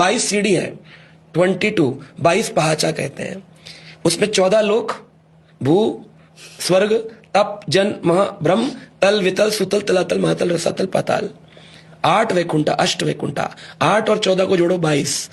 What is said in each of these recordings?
22 सीढ़ी है, 22 पहाचा कहते हैं। उसमें 14 लोक, भू, स्वर्ग, तप, जन, महा, ब्रह्म, तल, वितल, सुतल, तलातल, महातल, रसातल, पाताल। 8 वैकुंठा, अष्ट वैकुंठा। 8 और 14 को जोड़ो 22।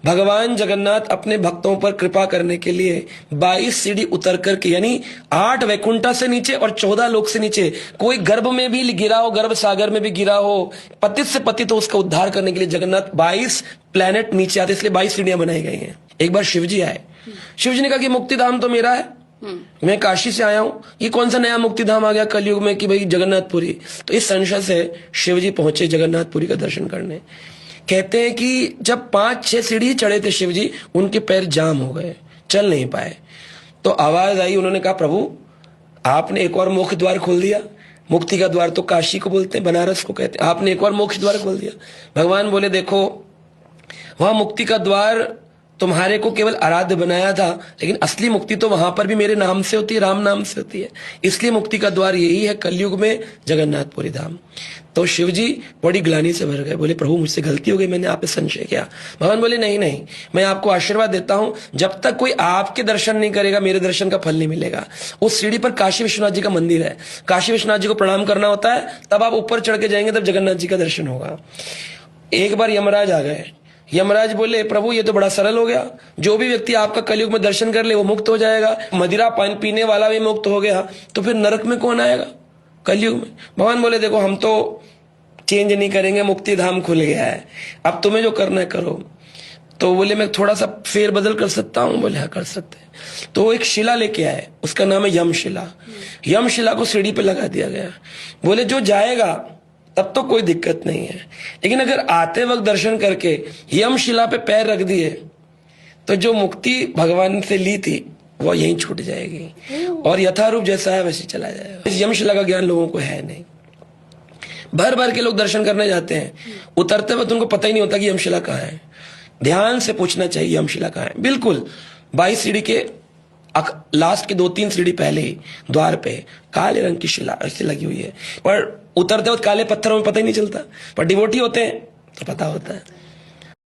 भगवान जगन्नाथ अपने भक्तों पर कृपा करने के लिए 22 सीढ़ी उतर करके, यानी 8 वैकुंठा से नीचे और 14 लोक से नीचे, कोई गर्भ में भी गिरा हो, गर्भ सागर में भी गिरा हो, पतित से पतित हो, उसका उद्धार करने के लिए जगन्नाथ 22 प्लेनेट नीचे आते, इसलिए 22 सीढ़ियां बनाई गई हैं। एक बार शिवजी आए, शिवजी ने कहा कि मुक्तिधाम तो मेरा है, मैं काशी से आया हूं, ये कौन सा नया मुक्तिधाम आ गया कलयुग में कि भाई जगन्नाथपुरी। तो इस संशय से शिवजी पहुंचे जगन्नाथपुरी का दर्शन करने। कहते हैं कि जब 5-6 सीढ़ी चढ़े थे शिवजी, उनके पैर जाम हो गए, चल नहीं पाए। तो आवाज आई, उन्होंने कहा प्रभु आपने एक और मोक्ष द्वार खोल दिया। मुक्ति का द्वार तो काशी को बोलते हैं, बनारस को कहते हैं, आपने एक और मोक्ष द्वार खोल दिया। भगवान बोले देखो, वहां मुक्ति का द्वार तुम्हारे को केवल आराध्य बनाया था, लेकिन असली मुक्ति तो वहां पर भी मेरे नाम से होती है, राम नाम से होती है। इसलिए मुक्ति का द्वार यही है कलयुग में, जगन्नाथपुरी धाम। तो शिवजी बड़ी ग्लानि से भर गए, बोले प्रभु मुझसे गलती हो गई, मैंने आप पे संशय किया। भगवान बोले नहीं नहीं, मैं आपको आशीर्वाद देता हूं, जब तक कोई आपके दर्शन नहीं करेगा मेरे दर्शन का फल नहीं मिलेगा। उस सीढ़ी पर काशी विश्वनाथ जी का मंदिर है, काशी विश्वनाथ जी को प्रणाम करना होता है, तब आप ऊपर चढ़ के जाएंगे, तब जगन्नाथ जी का दर्शन होगा। एक बार यमराज आ गए, यमराज बोले प्रभु ये तो बड़ा सरल हो गया, जो भी व्यक्ति आपका कलयुग में दर्शन कर ले वो मुक्त हो जाएगा, मदिरा पान पीने वाला भी मुक्त हो गया, तो फिर नरक में कौन आएगा कलयुग में। भगवान बोले देखो हम तो चेंज नहीं करेंगे, मुक्ति धाम खुल गया है, अब तुम्हें जो करना है करो। तो बोले मैं थोड़ा सा फेर बदल कर सकता हूं, बोले हाँ कर सकते हैं। तो वो एक शिला लेके आए, उसका नाम है यमशिला। यमशिला को सीढ़ी पे लगा दिया गया। बोले जो जाएगा तब तो कोई दिक्कत नहीं है, लेकिन अगर आते वक्त दर्शन करके यमशिला पे पैर रख दिए तो जो मुक्ति भगवान से ली थी वो यहीं छूट जाएगी और यथारूप जैसा है वैसे चला जाएगा। इस यमशिला का ज्ञान लोगों को है नहीं। भर भर के लोग दर्शन करने जाते हैं, उतरते वक्त उनको पता ही नहीं होता कि यमशिला कहाँ है। ध्यान से पूछना चाहिए यमशिला कहाँ है। बिल्कुल 22 सीढ़ी के लास्ट के 2-3 सीढ़ी पहले ही द्वार पे काले रंग की शिला ऐसी लगी हुई है, पर उतरते वक्त काले पत्थरों में पता ही नहीं चलता, पर डिवोटी होते हैं तो पता होता है।